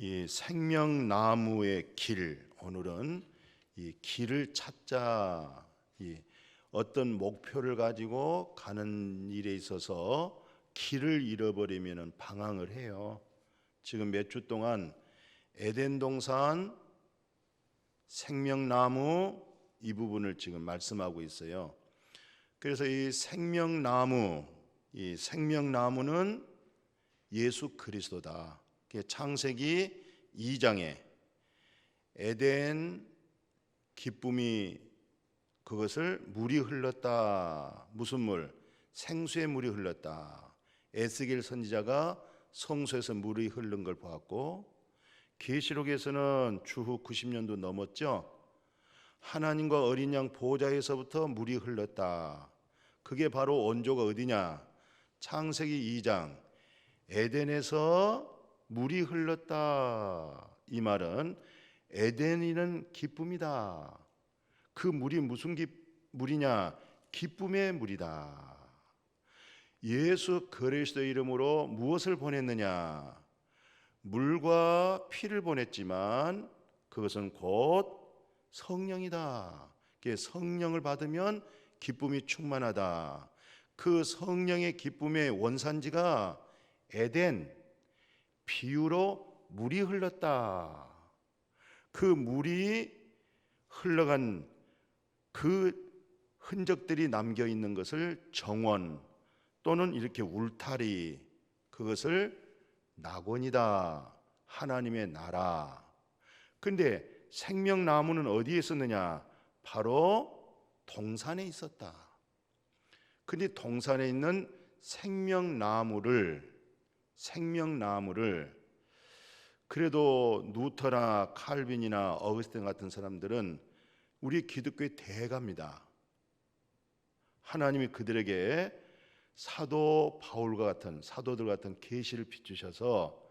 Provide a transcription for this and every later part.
이 생명나무의 길, 오늘은 이 길을 찾자, 이 어떤 목표를 가지고 가는 일에 있어서 길을 잃어버리면 방황을 해요. 지금 몇 주 동안 에덴 동산, 생명나무 이 부분을 지금 말씀하고 있어요. 그래서 이 생명나무는 예수 그리스도다. 창세기 2장에 에덴 기쁨이 그것을 물이 흘렀다. 무슨 물? 생수의 물이 흘렀다. 에스겔 선지자가 성소에서 물이 흐른 걸 보았고, 계시록에서는 주후 90년도 넘었죠. 하나님과 어린 양 보좌에서부터 물이 흘렀다. 그게 바로 원조가 어디냐? 창세기 2장 에덴에서 물이 흘렀다. 이 말은 에덴이는 기쁨이다. 그 물이 무슨 물이냐? 기쁨의 물이다. 예수 그리스도의 이름으로 무엇을 보냈느냐? 물과 피를 보냈지만 그것은 곧 성령이다. 성령을 받으면 기쁨이 충만하다. 그 성령의 기쁨의 원산지가 에덴, 비유로 물이 흘렀다. 그 물이 흘러간 그 흔적들이 남겨 있는 것을 정원 또는 이렇게 울타리, 그것을 낙원이다. 하나님의 나라. 근데 생명나무는 어디에 있었느냐? 바로 동산에 있었다. 근데 동산에 있는 생명나무를 그래도 누터나 칼빈이나 어거스틴 같은 사람들은 우리 기독교의 대가입니다. 하나님이 그들에게 사도 바울과 같은 사도들 같은 계시를 비추셔서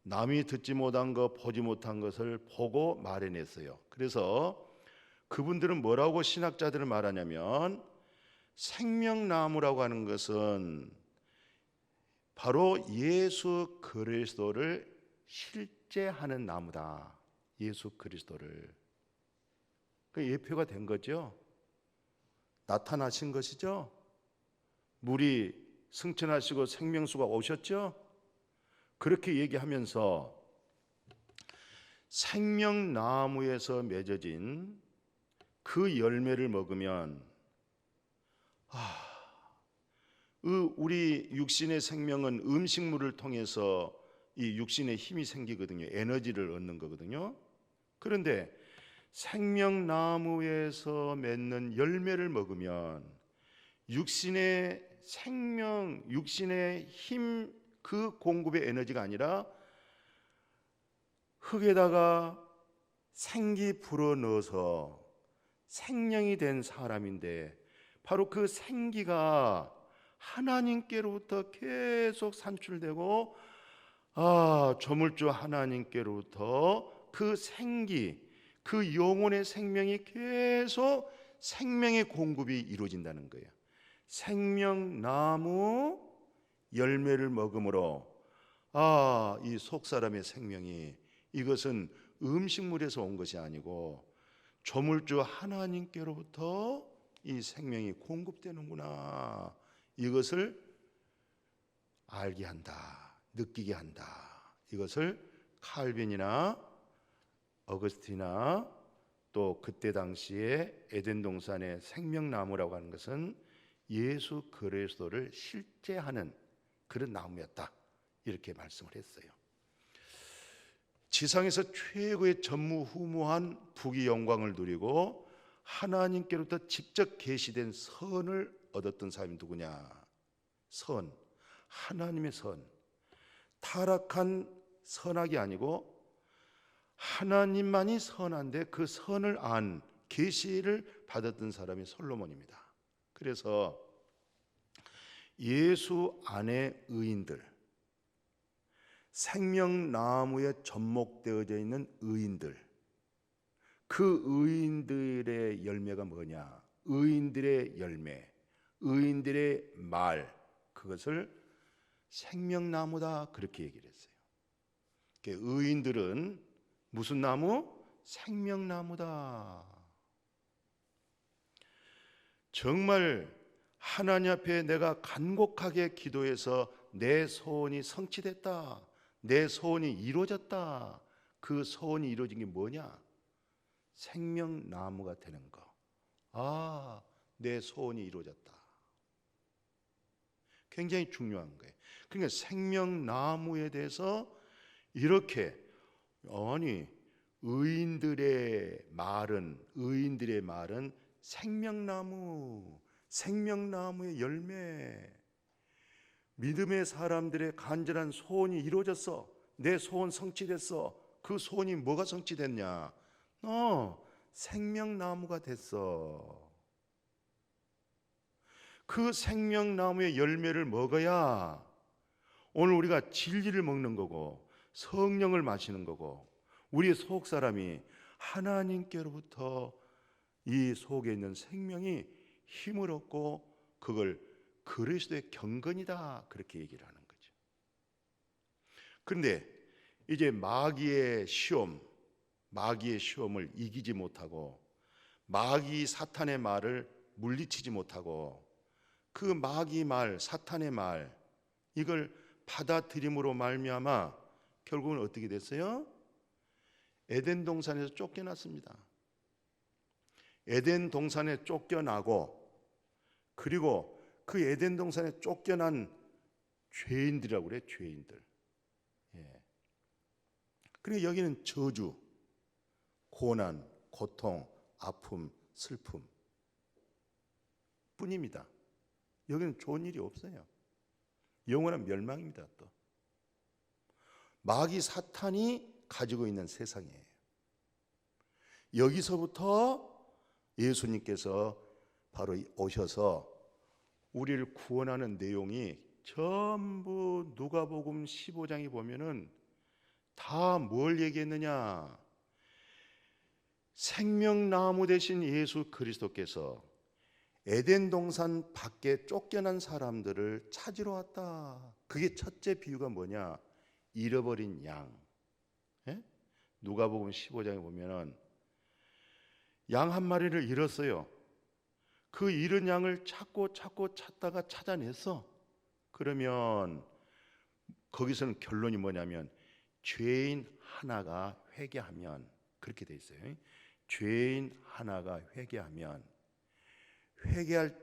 남이 듣지 못한 것, 보지 못한 것을 보고 말해냈어요. 그래서 그분들은 뭐라고 신학자들을 말하냐면, 생명나무라고 하는 것은 바로 예수 그리스도를 실제하는 나무다. 예수 그리스도를. 그 예표가 된 거죠. 나타나신 것이죠. 물이 승천하시고 생명수가 오셨죠. 그렇게 얘기하면서 생명나무에서 맺어진 그 열매를 먹으면 우리 육신의 생명은 음식물을 통해서 이 육신의 힘이 생기거든요. 에너지를 얻는 거거든요. 그런데 생명나무에서 맺는 열매를 먹으면 육신의 생명, 육신의 힘, 그 공급의 에너지가 아니라 흙에다가 생기 불어넣어서 생명이 된 사람인데, 바로 그 생기가 하나님께로부터 계속 산출되고 조물주 하나님께로부터 그 생기, 그 영혼의 생명이 계속 생명의 공급이 이루어진다는 거예요. 생명나무 열매를 먹음으로 이 속사람의 생명이, 이것은 음식물에서 온 것이 아니고 조물주 하나님께로부터 이 생명이 공급되는구나. 이것을 알게 한다. 느끼게 한다. 이것을 칼빈이나 어거스티나 또 그때 당시에 에덴 동산의 생명나무라고 하는 것은 예수 그리스도를 실제하는 그런 나무였다. 이렇게 말씀을 했어요. 지상에서 최고의 전무후무한 부귀 영광을 누리고 하나님께로부터 직접 계시된 선을 얻었던 사람이 누구냐? 선, 하나님의 선. 타락한 선악이 아니고 하나님만이 선한데 그 선을 안 계시를 받았던 사람이 솔로몬입니다. 그래서 예수 안의 의인들, 생명나무에 접목되어져 있는 의인들, 그 의인들의 열매가 뭐냐? 의인들의 열매, 의인들의 말, 그것을 생명나무다 그렇게 얘기를 했어요. 의인들은 무슨 나무? 생명나무다. 정말 하나님 앞에 내가 간곡하게 기도해서 내 소원이 성취됐다, 내 소원이 이루어졌다. 그 소원이 이루어진 게 뭐냐? 생명나무가 되는 거. 아, 내 소원이 이루어졌다. 굉장히 중요한 거예요. 그러니까 생명나무에 대해서 이렇게, 아니, 의인들의 말은 생명나무, 생명나무의 열매. 믿음의 사람들의 간절한 소원이 이루어졌어. 내 소원 성취됐어. 그 소원이 뭐가 성취됐냐? 생명나무가 됐어. 그 생명나무의 열매를 먹어야 오늘 우리가 진리를 먹는 거고 성령을 마시는 거고 우리 속 사람이 하나님께로부터 이 속에 있는 생명이 힘을 얻고 그걸 그리스도의 경건이다, 그렇게 얘기를 하는 거죠. 그런데 이제 마귀의 시험을 이기지 못하고 마귀 사탄의 말을 물리치지 못하고 그 마귀 말, 사탄의 말, 이걸 받아들임으로 말미암아 결국은 어떻게 됐어요? 에덴 동산에서 쫓겨났습니다. 에덴 동산에 쫓겨나고, 그리고 그 에덴 동산에 쫓겨난 죄인들이라고 그래요. 죄인들. 그러니까 여기는 저주, 고난, 고통, 아픔, 슬픔 뿐입니다. 여기는 좋은 일이 없어요. 영원한 멸망입니다. 또 마귀 사탄이 가지고 있는 세상이에요. 여기서부터 예수님께서 바로 오셔서 우리를 구원하는 내용이 전부 누가복음 15장에 보면은 다 뭘 얘기했느냐? 생명나무 되신 예수 그리스도께서 에덴 동산 밖에 쫓겨난 사람들을 찾으러 왔다. 그게 첫째 비유가 뭐냐? 잃어버린 양. 누가복음 15장에 보면은 양 한 마리를 잃었어요. 그 잃은 양을 찾다가 찾아냈어. 그러면 거기서는 결론이 뭐냐면 죄인 하나가 회개하면, 그렇게 돼 있어요. 죄인 하나가 회개하면 회개할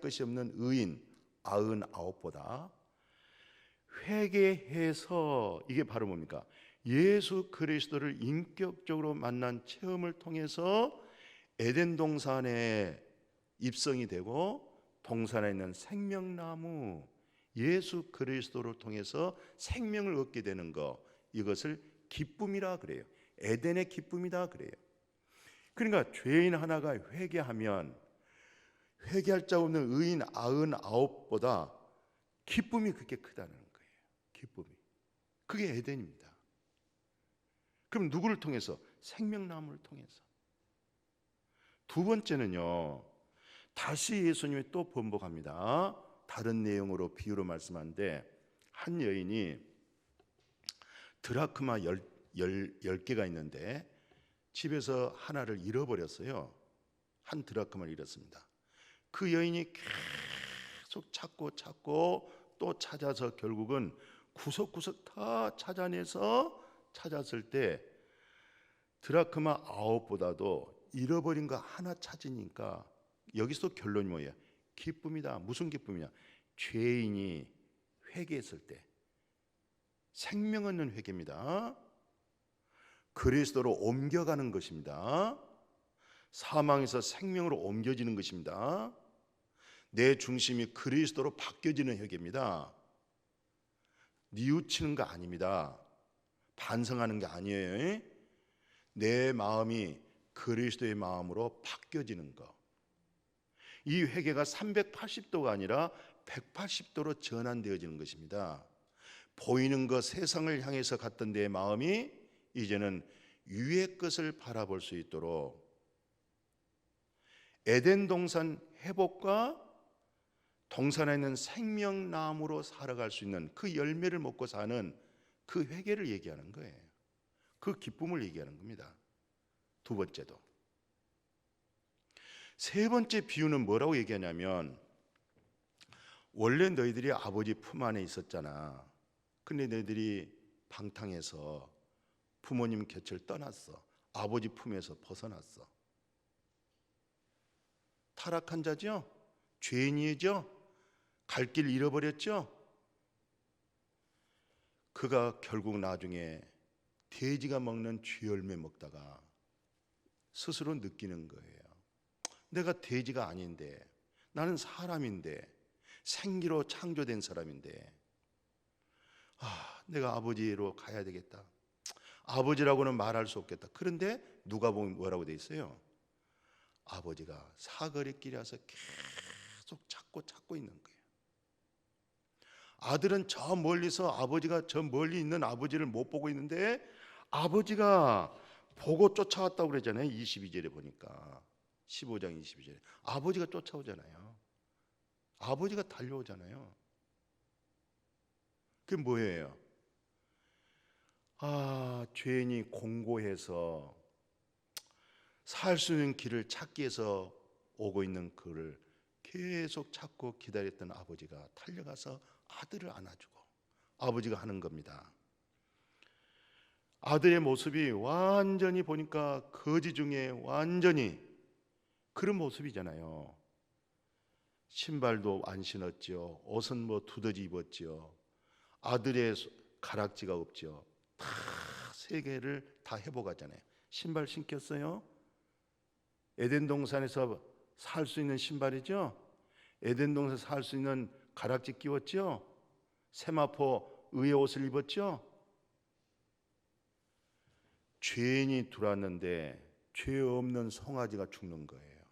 것이 없는 의인 99보다 회개해서, 이게 바로 뭡니까? 예수 그리스도를 인격적으로 만난 체험을 통해서 에덴 동산에 입성이 되고 동산에 있는 생명나무 예수 그리스도를 통해서 생명을 얻게 되는 것, 이것을 기쁨이라 그래요. 에덴의 기쁨이다 그래요. 그러니까 죄인 하나가 회개하면 회개할 자 없는 의인 99보다 기쁨이 그렇게 크다는 거예요. 기쁨이. 그게 에덴입니다. 그럼 누구를 통해서? 생명나무를 통해서. 두 번째는요, 다시 예수님이 또 번복합니다. 다른 내용으로 비유로 말씀하는데, 한 여인이 드라크마 10개가 있는데 집에서 하나를 잃어버렸어요. 한 드라크마를 잃었습니다. 그 여인이 계속 찾고 또 찾아서 결국은 구석구석 다 찾았을 때 드라크마 9보다도 잃어버린 거 하나 찾으니까 여기서 결론이 뭐예요? 기쁨이다. 무슨 기쁨이냐? 죄인이 회개했을 때 생명 얻는 회개입니다. 그리스도로 옮겨가는 것입니다. 사망에서 생명으로 옮겨지는 것입니다. 내 중심이 그리스도로 바뀌어지는 회개입니다. 뉘우치는 거 아닙니다. 반성하는 게 아니에요. 내 마음이 그리스도의 마음으로 바뀌어지는 것. 이 회개가 380도가 아니라 180도로 전환되어지는 것입니다. 보이는 것, 세상을 향해서 갔던 내 마음이 이제는 위의 것을 바라볼 수 있도록 에덴 동산 회복과 동산에 있는 생명나무로 살아갈 수 있는 그 열매를 먹고 사는 그 회개를 얘기하는 거예요. 그 기쁨을 얘기하는 겁니다. 두 번째도. 세 번째 비유는 뭐라고 얘기하냐면, 원래 너희들이 아버지 품 안에 있었잖아. 근데 너희들이 방탕해서 부모님 곁을 떠났어. 아버지 품에서 벗어났어. 타락한 자죠? 죄인이죠? 갈 길 잃어버렸죠? 그가 결국 나중에 돼지가 먹는 쥐열매 먹다가 스스로 느끼는 거예요. 내가 돼지가 아닌데, 나는 사람인데, 생기로 창조된 사람인데, 내가 아버지로 가야 되겠다. 아버지라고는 말할 수 없겠다. 그런데 누가 보면 뭐라고 돼 있어요? 아버지가 사거리 길에 와서 계속 찾고 있는 거예요. 아들은 저 멀리서 아버지가 저 멀리 있는 아버지를 못 보고 있는데 아버지가 보고 쫓아왔다고 그러잖아요. 22절에 보니까 15장 22절에 아버지가 쫓아오잖아요. 아버지가 달려오잖아요. 그게 뭐예요? 죄인이 공고해서 살 수 있는 길을 찾기 위해서 오고 있는 그를 계속 찾고 기다렸던 아버지가 달려가서 아들을 안아주고, 아버지가 하는 겁니다. 아들의 모습이 완전히 보니까 거지 중에 완전히 그런 모습이잖아요. 신발도 안 신었죠. 옷은 뭐 두더지 입었죠. 아들의 가락지가 없죠. 다 세 개를 다 회복하잖아요. 신발 신겼어요? 에덴 동산에서 살 수 있는 신발이죠. 에덴 동산에서 살 수 있는 가락지 끼웠죠. 세마포 의의 옷을 입었죠. 죄인이 들어왔는데 죄 없는 송아지가 죽는 거예요.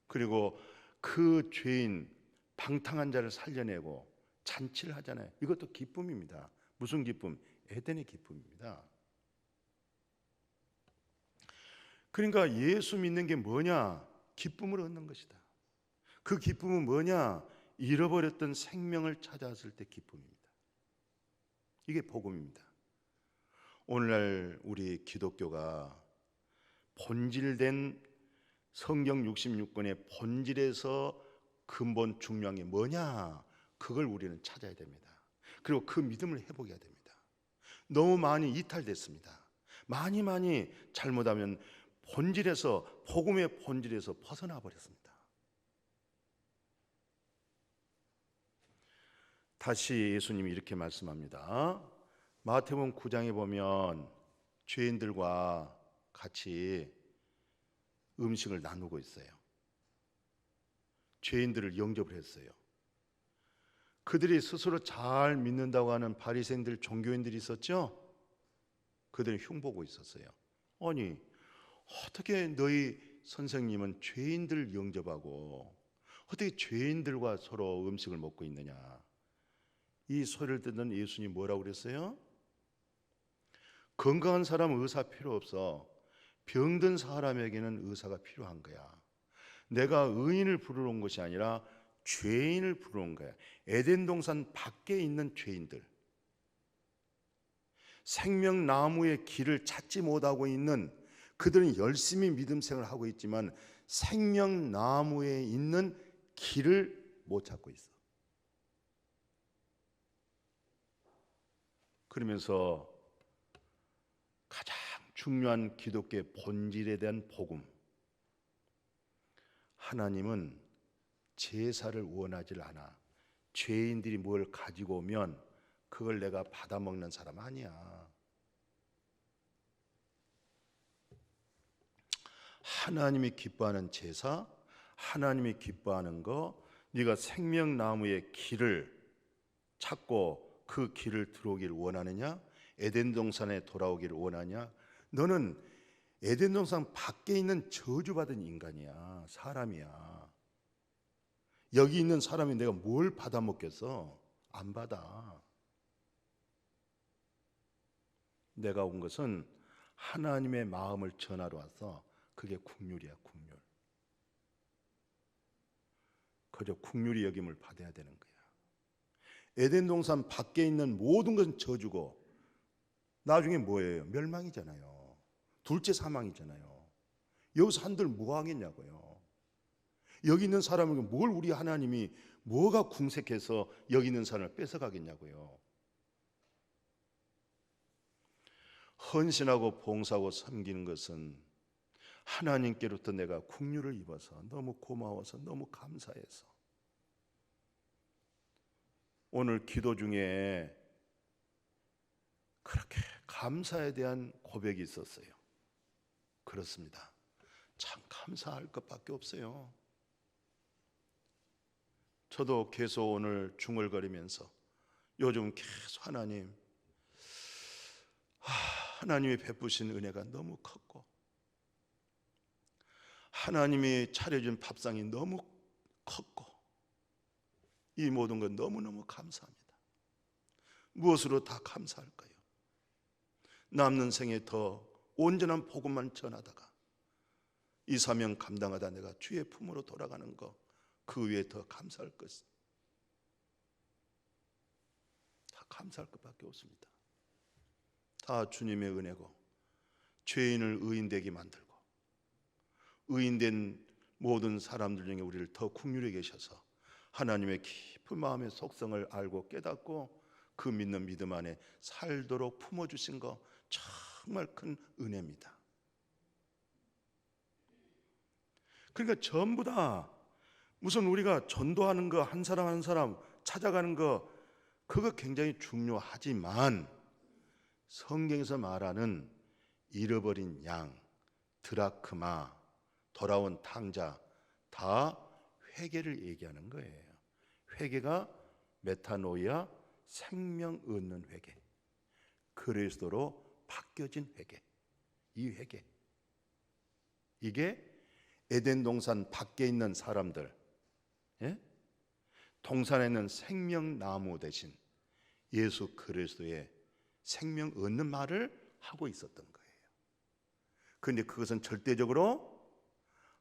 그리고 그 죄인 방탕한 자를 살려내고 잔치를 하잖아요. 이것도 기쁨입니다. 무슨 기쁨? 에덴의 기쁨입니다. 그러니까 예수 믿는 게 뭐냐? 기쁨을 얻는 것이다. 그 기쁨은 뭐냐? 잃어버렸던 생명을 찾아왔을 때 기쁨입니다. 이게 복음입니다. 오늘날 우리 기독교가 본질된 성경 66권의 본질에서 근본 중요한 게 뭐냐? 그걸 우리는 찾아야 됩니다. 그리고 그 믿음을 회복해야 됩니다. 너무 많이 이탈됐습니다. 많이 잘못하면 본질에서, 복음의 본질에서 벗어나 버렸습니다. 다시 예수님이 이렇게 말씀합니다. 마태복음 9장에 보면 죄인들과 같이 음식을 나누고 있어요. 죄인들을 영접을 했어요. 그들이 스스로 잘 믿는다고 하는 바리새인들, 종교인들이 있었죠. 그들이 흉보고 있었어요. 아니, 어떻게 너희 선생님은 죄인들 영접하고 어떻게 죄인들과 서로 음식을 먹고 있느냐. 이 소리를 듣는 예수님이 뭐라고 그랬어요? 건강한 사람은 의사 필요 없어. 병든 사람에게는 의사가 필요한 거야. 내가 의인을 부르러 온 것이 아니라 죄인을 부르러 온 거야. 에덴 동산 밖에 있는 죄인들, 생명나무의 길을 찾지 못하고 있는 그들은 열심히 믿음 생활을 하고 있지만 생명나무에 있는 길을 못 찾고 있어. 그러면서 가장 중요한 기독교의 본질에 대한 복음, 하나님은 제사를 원하지 않아. 죄인들이 뭘 가지고 오면 그걸 내가 받아먹는 사람 아니야. 하나님이 기뻐하는 제사, 하나님이 기뻐하는 거, 네가 생명나무의 길을 찾고 그 길을 들어오기를 원하느냐? 에덴 동산에 돌아오기를 원하냐? 너는 에덴 동산 밖에 있는 저주받은 인간이야. 사람이야. 여기 있는 사람이 내가 뭘 받아먹겠어? 안 받아. 내가 온 것은 하나님의 마음을 전하러 와서 그게 국률이야, 국률. 그저 국률이 여김을 받아야 되는 거야. 에덴 동산 밖에 있는 모든 것은 저주고 나중에 뭐예요? 멸망이잖아요. 둘째 사망이잖아요. 여기서 한들 뭐 하겠냐고요. 여기 있는 사람에게 뭘 우리 하나님이 뭐가 궁색해서 여기 있는 사람을 뺏어가겠냐고요. 헌신하고 봉사하고 섬기는 것은 하나님께로부터 내가 긍휼을 입어서 너무 고마워서 너무 감사해서 오늘 기도 중에 그렇게 감사에 대한 고백이 있었어요. 그렇습니다. 참 감사할 것밖에 없어요. 저도 계속 오늘 중얼거리면서 요즘 계속 하나님이 베푸신 은혜가 너무 컸고 하나님이 차려준 밥상이 너무 컸고 이 모든 건 너무너무 감사합니다. 무엇으로 다 감사할까요? 남는 생에 더 온전한 복음만 전하다가 이 사명 감당하다 내가 주의 품으로 돌아가는 것, 그 위에 더 감사할 것은 다 감사할 것밖에 없습니다. 다 주님의 은혜고 죄인을 의인되게 만들고 의인된 모든 사람들 중에 우리를 더 긍휼히 계셔서 하나님의 깊은 마음의 속성을 알고 깨닫고 그 믿는 믿음 안에 살도록 품어주신 거 정말 큰 은혜입니다. 그러니까 전부 다 무슨 우리가 전도하는 거 한 사람 한 사람 찾아가는 거 그거 굉장히 중요하지만 성경에서 말하는 잃어버린 양, 드라크마, 돌아온 탕자 다 회개를 얘기하는 거예요. 회개가 메타노이아, 생명 얻는 회개, 그리스도로 바뀌어진 회개. 이 회개, 이게 에덴 동산 밖에 있는 사람들, 동산에 있는 생명나무 대신 예수 그리스도의 생명 얻는 말을 하고 있었던 거예요. 그런데 그것은 절대적으로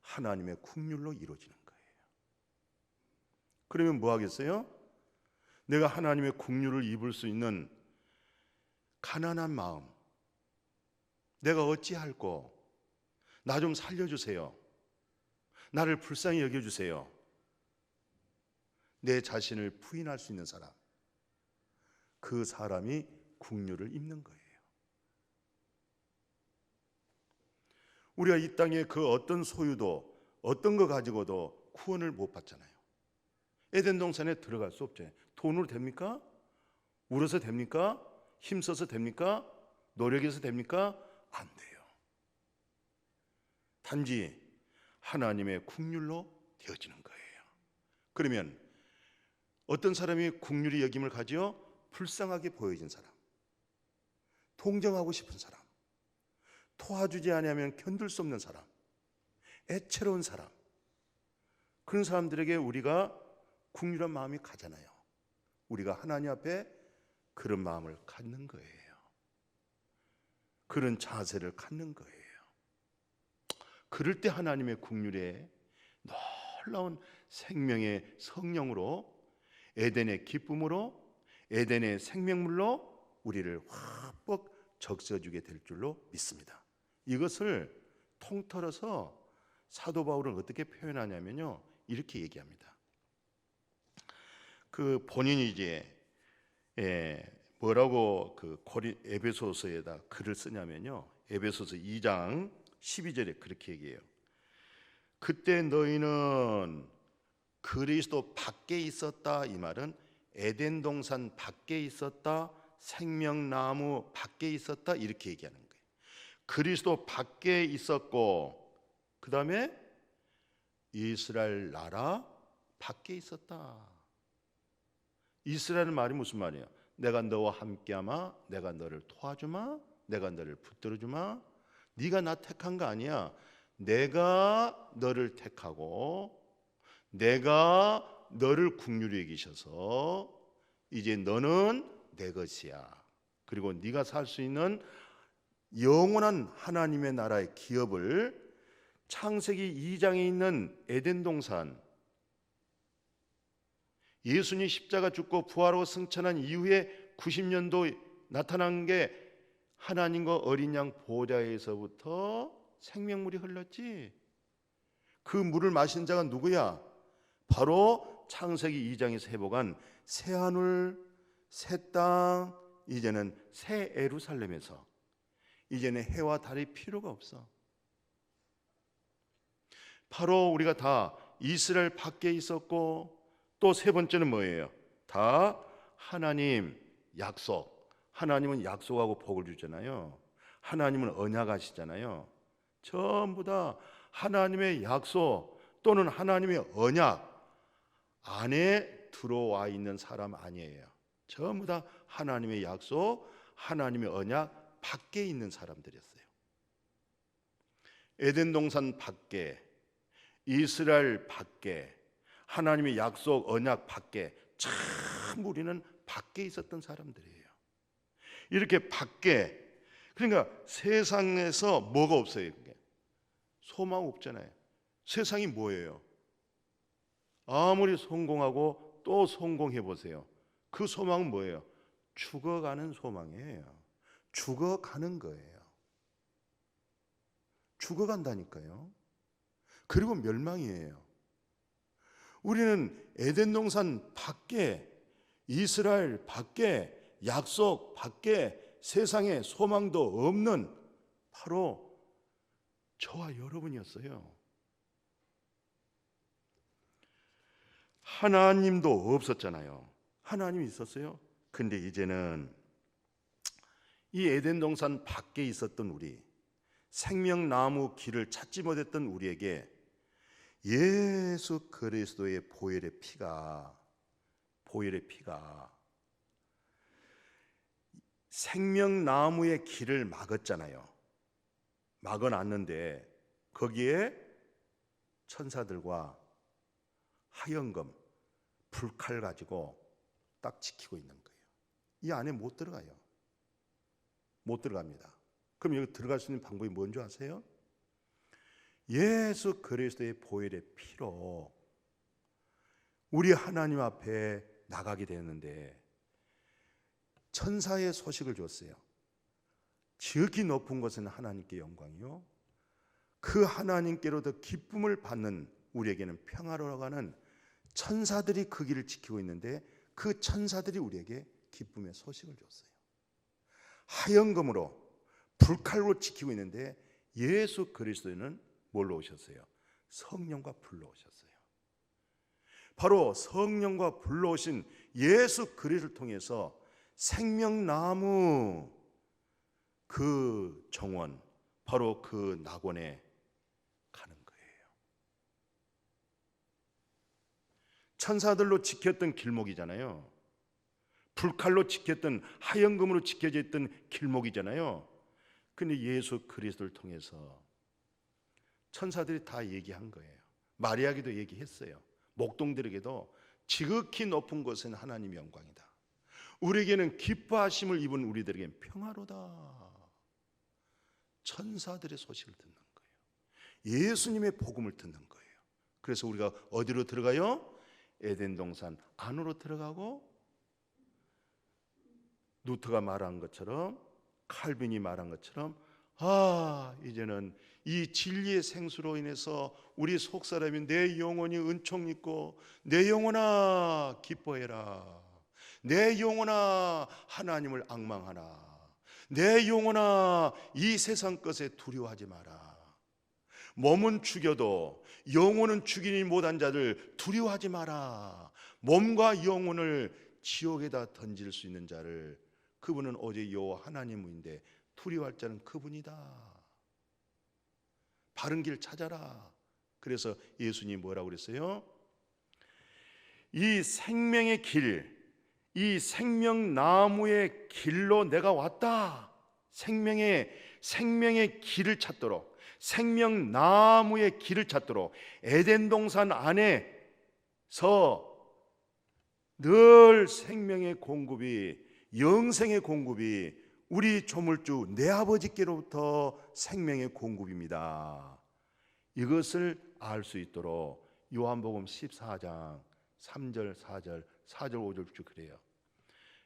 하나님의 긍휼로 이루어지는 거예요. 그러면 뭐 하겠어요? 내가 하나님의 긍휼을 입을 수 있는 가난한 마음, 내가 어찌할꼬? 나 좀 살려주세요. 나를 불쌍히 여겨주세요. 내 자신을 부인할 수 있는 사람, 그 사람이 긍휼을 입는 거예요. 우리가 이 땅에 그 어떤 소유도 어떤 거 가지고도 구원을 못 받잖아요. 에덴 동산에 들어갈 수 없죠. 돈으로 됩니까? 울어서 됩니까? 힘써서 됩니까? 노력해서 됩니까? 안 돼요. 단지 하나님의 긍휼로 되어지는 거예요. 그러면 어떤 사람이 긍휼의 여김을 가지요? 불쌍하게 보여진 사람, 동정하고 싶은 사람, 도와주지 않으면 견딜 수 없는 사람, 애처로운 사람, 그런 사람들에게 우리가 긍휼한 마음이 가잖아요. 우리가 하나님 앞에 그런 마음을 갖는 거예요. 그런 자세를 갖는 거예요. 그럴 때 하나님의 긍휼에 놀라운 생명의 성령으로 에덴의 기쁨으로 에덴의 생명물로 우리를 확 적셔주게 될 줄로 믿습니다. 이것을 통틀어서 사도 바울은 어떻게 표현하냐면요, 이렇게 얘기합니다. 그 본인이 이제 뭐라고 그 에베소서에다 글을 쓰냐면요, 에베소서 2장 12절에 그렇게 얘기해요. 그때 너희는 그리스도 밖에 있었다. 이 말은 에덴 동산 밖에 있었다, 생명나무 밖에 있었다, 이렇게 얘기하는 거예요. 그리스도 밖에 있었고 그 다음에 이스라엘 나라 밖에 있었다. 이스라엘은 말이 무슨 말이에요? 내가 너와 함께하마, 내가 너를 도와주마, 내가 너를 붙들어주마. 네가 나 택한 거 아니야. 내가 너를 택하고 내가 너를 긍휼히 여기셔서 이제 너는 내 것이야. 그리고 네가 살 수 있는 영원한 하나님의 나라의 기업을 창세기 2장에 있는 에덴 동산, 예수님 십자가 죽고 부활하고 승천한 이후에 90년도 나타난 게 하나님과 어린 양 보좌에서부터 생명물이 흘렀지. 그 물을 마신 자가 누구야? 바로 창세기 2장에서 회복한 새 하늘 새 땅, 이제는 새 예루살렘에서 이제는 해와 달이 필요가 없어. 바로 우리가 다 이스라엘 밖에 있었고, 또 세 번째는 뭐예요? 다 하나님 약속. 하나님은 약속하고 복을 주잖아요. 하나님은 언약하시잖아요. 전부 다 하나님의 약속 또는 하나님의 언약 안에 들어와 있는 사람 아니에요. 전부 다 하나님의 약속, 하나님의 언약 밖에 있는 사람들이었어요. 에덴 동산 밖에, 이스라엘 밖에, 하나님의 약속, 언약 밖에, 참 우리는 밖에 있었던 사람들이에요. 이렇게 밖에, 그러니까 세상에서 뭐가 없어요? 소망 없잖아요. 세상이 뭐예요? 아무리 성공하고 또 성공해 보세요. 그 소망은 뭐예요? 죽어가는 소망이에요. 죽어가는 거예요. 죽어간다니까요. 그리고 멸망이에요. 우리는 에덴 동산 밖에, 이스라엘 밖에, 약속 밖에, 세상에 소망도 없는 바로 저와 여러분이었어요. 하나님도 없었잖아요. 하나님이 있었어요. 근데 이제는 이 에덴 동산 밖에 있었던 우리, 생명나무 길을 찾지 못했던 우리에게 예수 그리스도의 보혈의 피가 생명나무의 길을 막았잖아요. 막아놨는데 거기에 천사들과 하연금, 불칼 가지고 딱 지키고 있는 거예요. 이 안에 못 들어가요. 못 들어갑니다. 그럼 여기 들어갈 수 있는 방법이 뭔지 아세요? 예수 그리스도의 보혈의 피로 우리 하나님 앞에 나가게 되었는데, 천사의 소식을 줬어요. 지극히 높은 곳은 하나님께 영광이요, 그 하나님께로부터 기쁨을 받는 우리에게는 평화로라고 하는 천사들이 그 길을 지키고 있는데, 그 천사들이 우리에게 기쁨의 소식을 줬어요. 하연금으로 불칼로 지키고 있는데 예수 그리스도는 뭘로 오셨어요? 성령과 불로 오셨어요. 바로 성령과 불로 오신 예수 그리스도를 통해서 생명나무 그 정원, 바로 그 낙원에 가는 거예요. 천사들로 지켰던 길목이잖아요. 불칼로 지켰던, 하연금으로 지켜져 있던 길목이잖아요. 근데 예수 그리스도를 통해서 천사들이 다 얘기한 거예요. 마리아에게도 얘기했어요. 목동들에게도 지극히 높은 곳은 하나님의 영광이다. 우리에게는 기뻐하심을 입은 우리들에게는 평화로다. 천사들의 소식을 듣는 거예요. 예수님의 복음을 듣는 거예요. 그래서 우리가 어디로 들어가요? 에덴 동산 안으로 들어가고, 루터가 말한 것처럼, 칼빈이 말한 것처럼, 이제는 이 진리의 생수로 인해서 우리 속사람이 내 영혼이 은총 있고, 내 영혼아 기뻐해라, 내 영혼아 하나님을 앙망하라, 내 영혼아 이 세상 것에 두려워하지 마라. 몸은 죽여도 영혼은 죽이지 못한 자를 두려워하지 마라. 몸과 영혼을 지옥에다 던질 수 있는 자를, 그분은 오직 여호와 하나님인데 두려워할 자는 그분이다. 바른 길 찾아라. 그래서 예수님이 뭐라고 그랬어요? 이 생명의 길, 이 생명나무의 길로 내가 왔다. 생명의 길을 찾도록, 생명나무의 길을 찾도록 에덴 동산 안에서 늘 생명의 공급이, 영생의 공급이 우리 조물주 내 아버지께로부터 생명의 공급입니다. 이것을 알 수 있도록 요한복음 14장 3절, 4절, 4절 5절 그래요.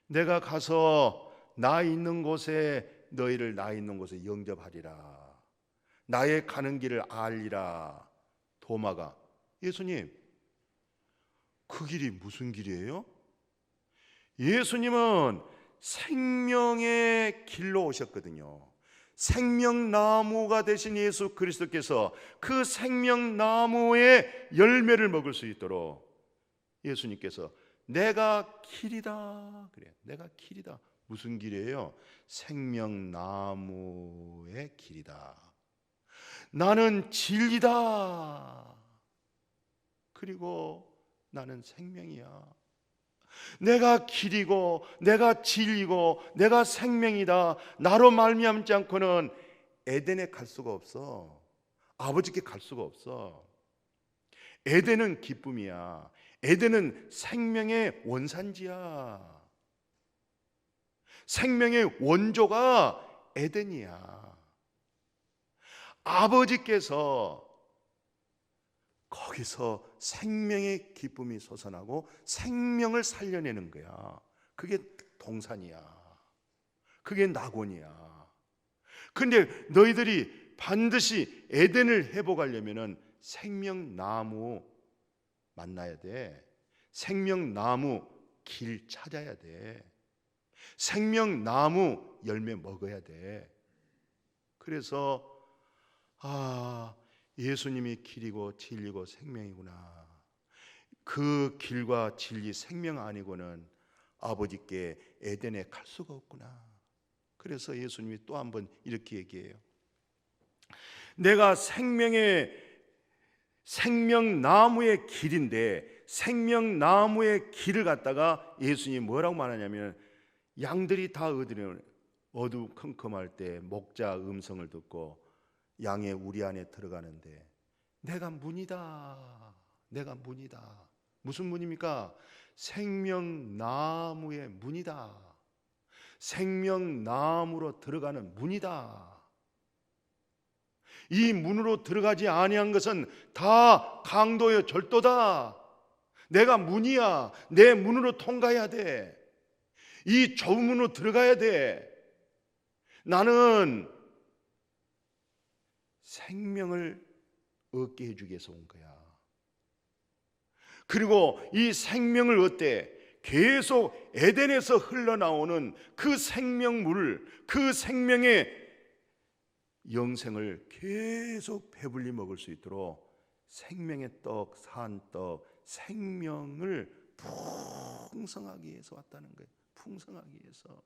내가 가서 나 있는 곳에 너희를 나 있는 곳에 영접하리라. 나의 가는 길을 알리라. 도마가, 예수님, 그 길이 무슨 길이에요? 예수님은 생명의 길로 오셨거든요. 생명나무가 되신 예수 그리스도께서 그 생명나무의 열매를 먹을 수 있도록 예수님께서 내가 길이다 그래요. 내가 길이다. 무슨 길이에요? 생명나무의 길이다. 나는 진리다. 그리고 나는 생명이야. 내가 길이고 내가 진리고 내가 생명이다. 나로 말미암지 않고는 에덴에 갈 수가 없어. 아버지께 갈 수가 없어. 에덴은 기쁨이야. 에덴은 생명의 원산지야. 생명의 원조가 에덴이야. 아버지께서 거기서 생명의 기쁨이 솟아나고 생명을 살려내는 거야. 그게 동산이야. 그게 낙원이야. 근데 너희들이 반드시 에덴을 회복하려면 생명나무 만나야 돼. 생명나무 길 찾아야 돼. 생명나무 열매 먹어야 돼. 그래서 예수님이 길이고 진리고 생명이구나. 그 길과 진리 생명 아니고는 아버지께 에덴에 갈 수가 없구나. 그래서 예수님이 또 한 번 이렇게 얘기해요. 내가 생명나무의 길인데 생명나무의 길을 갖다가 예수님이 뭐라고 말하냐면 양들이 다 어두컴컴할 때 목자 음성을 듣고 양의 우리 안에 들어가는데 내가 문이다. 내가 문이다. 무슨 문입니까? 생명나무의 문이다. 생명나무로 들어가는 문이다. 이 문으로 들어가지 아니한 것은 다 강도요 절도다. 내가 문이야. 내 문으로 통과해야 돼. 이 좁은 문으로 들어가야 돼. 나는 생명을 얻게 해주기 위해서 온 거야. 그리고 이 생명을 얻되 계속 에덴에서 흘러나오는 그 생명물, 그 생명의 영생을 계속 배불리 먹을 수 있도록 생명의 떡, 산떡, 생명을 풍성하게 위해서 왔다는 거예요. 풍성하기 위해서.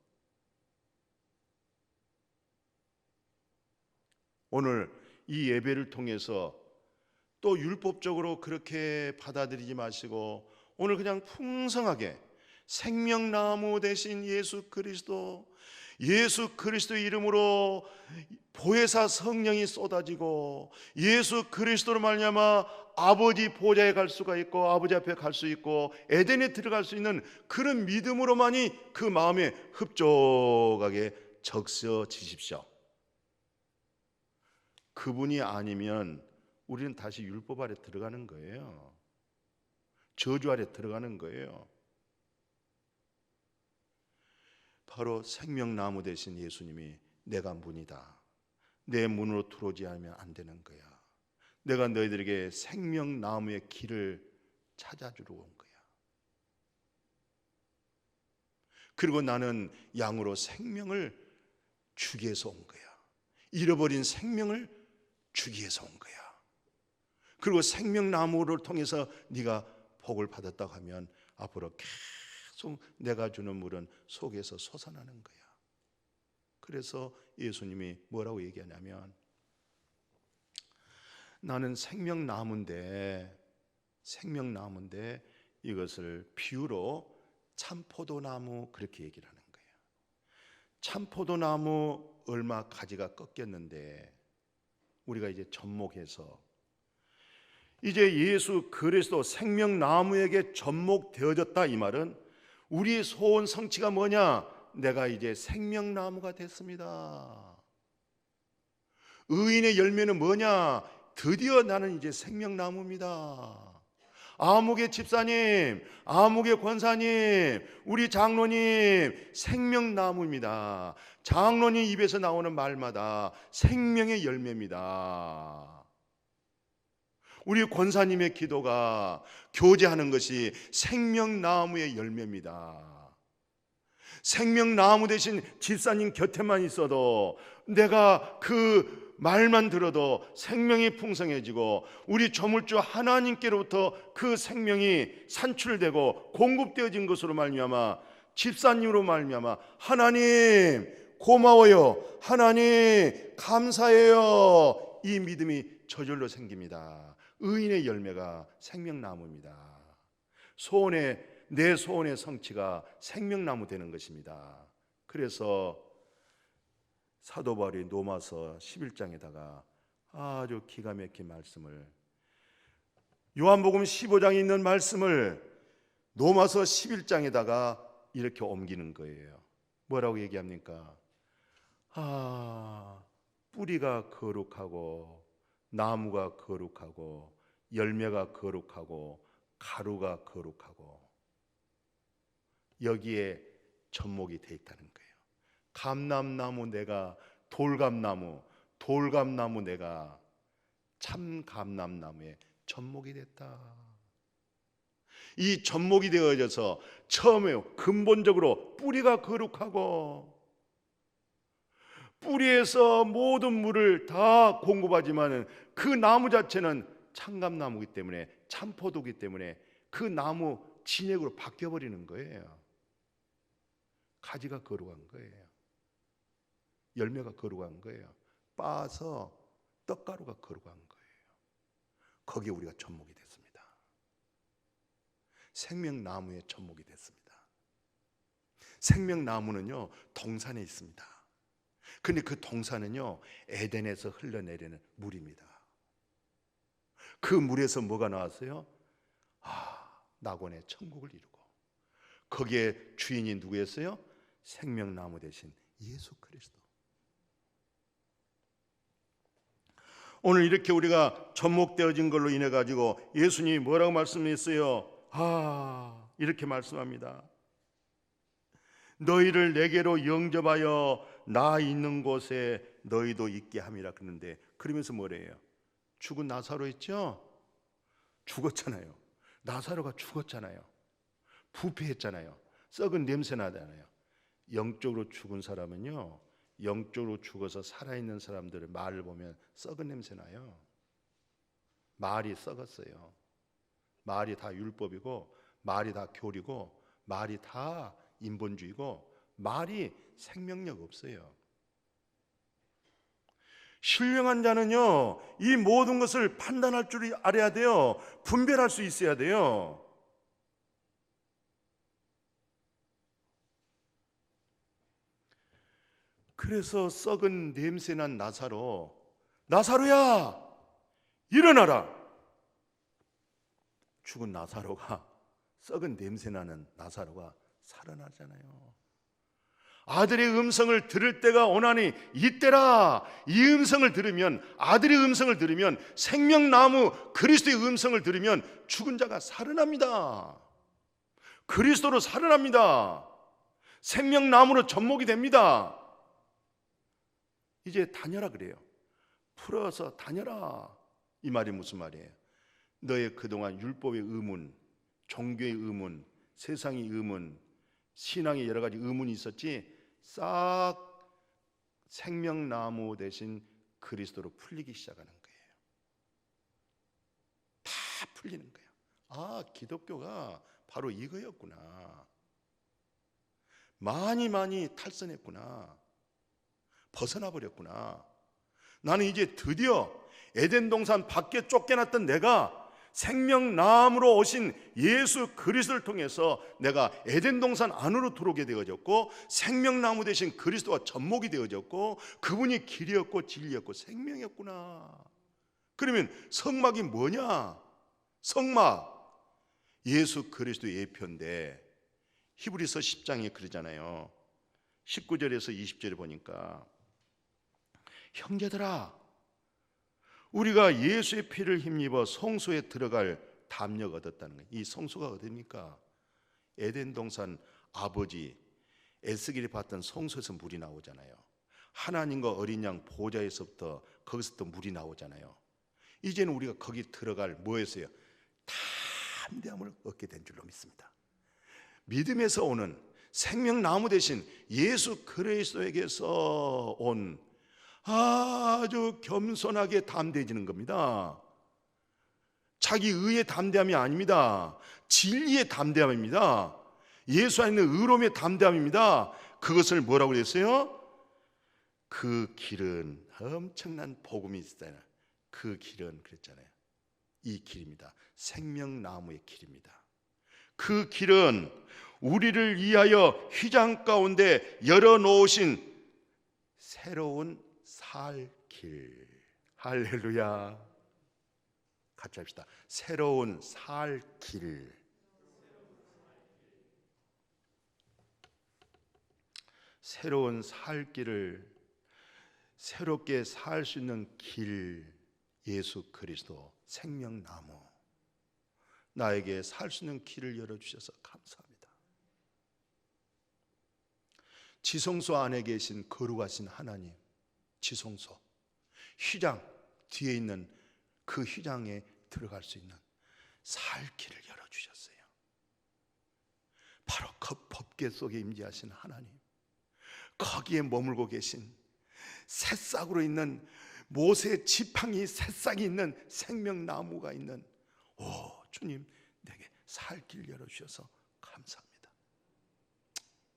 오늘 이 예배를 통해서 또 율법적으로 그렇게 받아들이지 마시고 오늘 그냥 풍성하게 생명나무 대신 예수 그리스도 이름으로 보혜사 성령이 쏟아지고 예수 그리스도로 말미암아 아버지 보좌에 갈 수가 있고 아버지 앞에 갈 수 있고 에덴에 들어갈 수 있는 그런 믿음으로만이 그 마음에 흡족하게 적셔지십시오. 그분이 아니면 우리는 다시 율법 아래 들어가는 거예요. 저주 아래 들어가는 거예요. 바로 생명나무 대신 예수님이 내가 문이다. 내 문으로 들어오지 않으면 안 되는 거야. 내가 너희들에게 생명나무의 길을 찾아주러 온 거야. 그리고 나는 양으로 생명을 주기 위해서 온 거야. 잃어버린 생명을 주기 위해서 온 거야. 그리고 생명나무를 통해서 네가 복을 받았다고 하면 앞으로 계속 내가 주는 물은 속에서 솟아나는 거야. 그래서 예수님이 뭐라고 얘기하냐면 나는 생명나무인데 이것을 비유로 참포도나무 그렇게 얘기를 하는 거예요. 참포도나무 얼마 가지가 꺾였는데 우리가 이제 접목해서 이제 예수 그리스도 생명나무에게 접목되어졌다. 이 말은 우리의 소원 성취가 뭐냐? 내가 이제 생명나무가 됐습니다. 의인의 열매는 뭐냐? 드디어 나는 이제 생명나무입니다. 아무개 집사님, 아무개 권사님, 우리 장로님 생명나무입니다. 장로님 입에서 나오는 말마다 생명의 열매입니다. 우리 권사님의 기도가 교제하는 것이 생명나무의 열매입니다. 생명나무 대신 집사님 곁에만 있어도 내가 그 말만 들어도 생명이 풍성해지고 우리 조물주 하나님께로부터 그 생명이 산출되고 공급되어진 것으로 말미암아 집사님으로 말미암아 하나님 고마워요, 하나님 감사해요, 이 믿음이 저절로 생깁니다. 의인의 열매가 생명나무입니다. 내 소원의 성취가 생명나무 되는 것입니다. 그래서 사도 바울이 로마서 11장에다가 아주 기가 막힌 말씀을, 요한복음 15장에 있는 말씀을 로마서 11장에다가 이렇게 옮기는 거예요. 뭐라고 얘기합니까? 뿌리가 거룩하고 나무가 거룩하고 열매가 거룩하고 가루가 거룩하고 여기에 접목이 돼 있다는 거예요. 감람나무 내가 돌감나무 내가 참 감람나무에 접목이 됐다. 이 접목이 되어져서 처음에 근본적으로 뿌리가 거룩하고 뿌리에서 모든 물을 다 공급하지만 그 나무 자체는 참감나무이기 때문에 참포도이기 때문에 그 나무 진액으로 바뀌어버리는 거예요. 가지가 거룩한 거예요. 열매가 거룩한 거예요. 빻아서 떡가루가 거룩한 거예요. 거기에 우리가 접목이 됐습니다. 생명나무에 접목이 됐습니다. 생명나무는요 동산에 있습니다. 근데 그 동산은요 에덴에서 흘러내리는 물입니다. 그 물에서 뭐가 나왔어요? 낙원의 천국을 이루고 거기에 주인이 누구였어요? 생명나무 대신 예수 그리스도. 오늘 이렇게 우리가 접목되어진 걸로 인해 가지고 예수님이 뭐라고 말씀했어요? 이렇게 말씀합니다. 너희를 내게로 영접하여 나 있는 곳에 너희도 있게 함이라. 그러는데 그러면서 뭐래요? 죽은 나사로 있죠? 죽었잖아요. 나사로가 죽었잖아요. 부패했잖아요. 썩은 냄새 나잖아요. 영적으로 죽은 사람은요 영적으로 죽어서 살아있는 사람들의 말을 보면 썩은 냄새 나요. 말이 썩었어요. 말이 다 율법이고 말이 다 교리고 말이 다 인본주의고 말이 생명력 없어요. 신령한 자는요 이 모든 것을 판단할 줄 알아야 돼요. 분별할 수 있어야 돼요. 그래서 썩은 냄새난 나사로야 일어나라. 죽은 나사로가, 썩은 냄새나는 나사로가 살아나잖아요. 아들의 음성을 들을 때가 오나니 이때라. 이 음성을 들으면, 아들의 음성을 들으면, 생명나무 그리스도의 음성을 들으면 죽은 자가 살아납니다. 그리스도로 살아납니다. 생명나무로 접목이 됩니다. 이제 다녀라 그래요. 풀어서 다녀라. 이 말이 무슨 말이에요? 너의 그동안 율법의 의문, 종교의 의문, 세상의 의문, 신앙의 여러 가지 의문이 있었지 싹 생명나무 대신 그리스도로 풀리기 시작하는 거예요. 다 풀리는 거예요. 기독교가 바로 이거였구나. 많이 탈선했구나. 벗어나 버렸구나. 나는 이제 드디어 에덴 동산 밖에 쫓겨났던 내가 생명나무로 오신 예수 그리스도를 통해서 내가 에덴 동산 안으로 들어오게 되어졌고 생명나무 대신 그리스도와 접목이 되어졌고 그분이 길이었고 진리였고 생명이었구나. 그러면 성막이 뭐냐? 성막 예수 그리스도의 예표인데 히브리서 10장에 그러잖아요. 19절에서 20절에 보니까 형제들아 우리가 예수의 피를 힘입어 성소에 들어갈 담력 얻었다는 거예요. 이 성소가 어디입니까? 에덴 동산 아버지 에스겔이 봤던 성소에서 물이 나오잖아요. 하나님과 어린 양 보좌에서부터 거기서부터 물이 나오잖아요. 이제는 우리가 거기 들어갈 뭐였어요? 담대함을 얻게 된 줄로 믿습니다. 믿음에서 오는 생명나무 대신 예수 그리스도에게서 온 아주 겸손하게 담대해지는 겁니다. 자기 의의 담대함이 아닙니다. 진리의 담대함입니다. 예수 안에 있는 의로움의 담대함입니다. 그것을 뭐라고 그랬어요? 그 길은 엄청난 복음이 있잖아요. 그 길은 그랬잖아요. 이 길입니다. 생명나무의 길입니다. 그 길은 우리를 위하여 휘장 가운데 열어놓으신 새로운 살 길. 할렐루야. 같이 합시다. 새로운 살 길. 새로운 살 길을 새롭게 살 수 있는 길, 예수 그리스도 생명나무. 나에게 살 수 있는 길을 열어주셔서 감사합니다. 지성소 안에 계신 거룩하신 하나님, 지성소 휘장 뒤에 있는 그 휘장에 들어갈 수 있는 살 길을 열어주셨어요. 바로 그 법궤 속에 임재하신 하나님, 거기에 머물고 계신 새싹으로 있는 모세 지팡이 새싹이 있는 생명나무가 있는 주님, 내게 살 길 열어주셔서 감사합니다.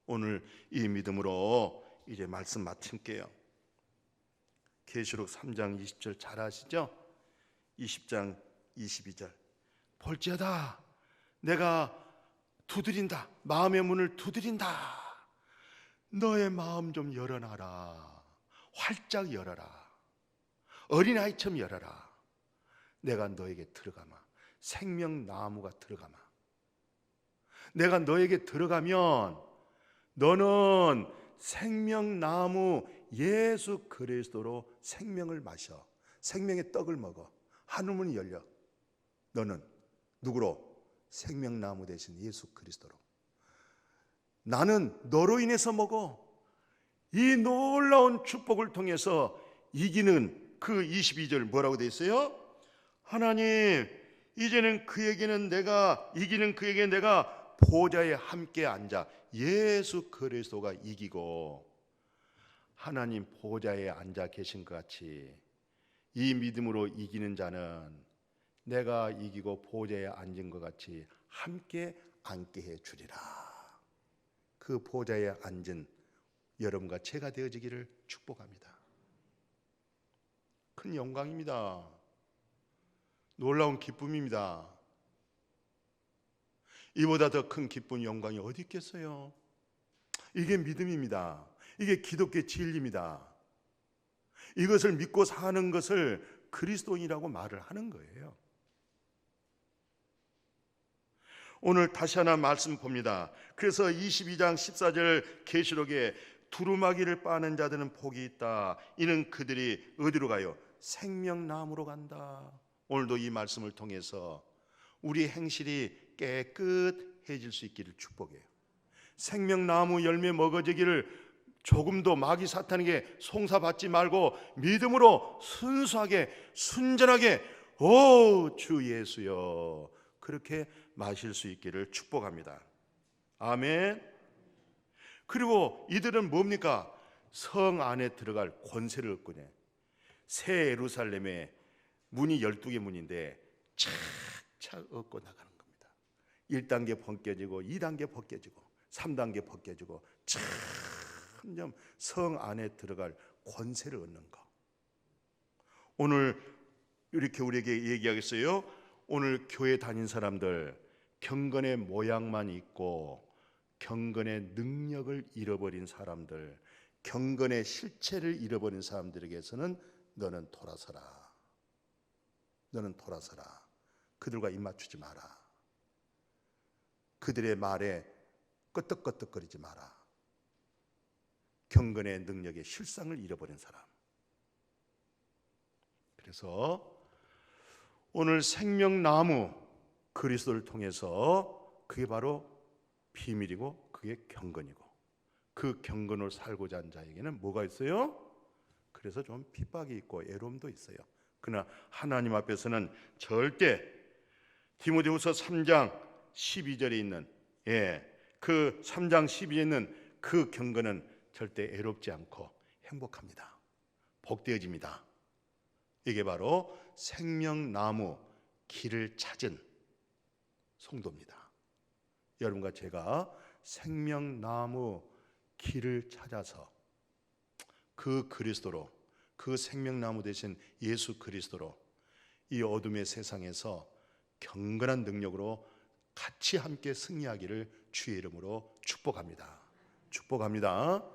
오늘 이 믿음으로 이제 말씀 마칠게요. 계시록 3장 20절 잘 아시죠? 20장 22절 볼지어다 내가 두드린다. 마음의 문을 두드린다. 너의 마음 좀 열어놔라. 활짝 열어라. 어린아이처럼 열어라. 내가 너에게 들어가마. 생명나무가 들어가마. 내가 너에게 들어가면 너는 생명나무 예수 그리스도로 생명을 마셔. 생명의 떡을 먹어. 하늘문이 열려. 너는 누구로? 생명나무 대신 예수 그리스도로. 나는 너로 인해서 먹어. 이 놀라운 축복을 통해서 이기는 그 22절 뭐라고 되어 있어요? 하나님, 이제는 그에게는 내가 이기는 그에게 내가 보좌에 함께 앉아. 예수 그리스도가 이기고 하나님 보좌에 앉아 계신 것 같이 이 믿음으로 이기는 자는 내가 이기고 보좌에 앉은 것 같이 함께 앉게 해 주리라. 그 보좌에 앉은 여러분과 제가 되어지기를 축복합니다. 큰 영광입니다. 놀라운 기쁨입니다. 이보다 더 큰 기쁨, 영광이 어디 있겠어요? 이게 믿음입니다. 이게 기독교의 진리입니다. 이것을 믿고 사는 것을 그리스도인이라고 말을 하는 거예요. 오늘 다시 하나 말씀 봅니다. 그래서 22장 14절 계시록에 두루마기를 빠는 자들은 복이 있다. 이는 그들이 어디로 가요? 생명나무로 간다. 오늘도 이 말씀을 통해서 우리 행실이 깨끗해질 수 있기를 축복해요. 생명나무 열매 먹어지기를 조금도 마귀 사탄에게 송사받지 말고 믿음으로 순수하게 순전하게 주 예수여 그렇게 마실 수 있기를 축복합니다. 아멘. 그리고 이들은 뭡니까? 성 안에 들어갈 권세를 얻고네. 새 예루살렘의 문이 12개 문인데 착착 얻고 나가는 겁니다. 1단계 벗겨지고 2단계 벗겨지고 3단계 벗겨지고 점점 성 안에 들어갈 권세를 얻는 거. 오늘 이렇게 우리에게 얘기하겠어요. 오늘 교회 다닌 사람들 경건의 모양만 있고 경건의 능력을 잃어버린 사람들, 경건의 실체를 잃어버린 사람들에게서는 너는 돌아서라. 너는 돌아서라. 그들과 입 맞추지 마라. 그들의 말에 끄떡끄떡거리지 마라. 경건의 능력의 실상을 잃어버린 사람. 그래서 오늘 생명나무 그리스도를 통해서 그게 바로 비밀이고 그게 경건이고, 그 경건으로 살고자 하는 자에게는 뭐가 있어요? 그래서 좀 핍박이 있고 애로움도 있어요. 그러나 하나님 앞에서는 절대 디모데후서 3장 12절에 있는 그 3장 12절에 있는 그 경건은 절대 애롭지 않고 행복합니다. 복되어집니다. 이게 바로 생명나무 길을 찾은 성도입니다. 여러분과 제가 생명나무 길을 찾아서 그 그리스도로, 그 생명나무 되신 예수 그리스도로 이 어둠의 세상에서 경건한 능력으로 같이 함께 승리하기를 주의 이름으로 축복합니다. 축복합니다.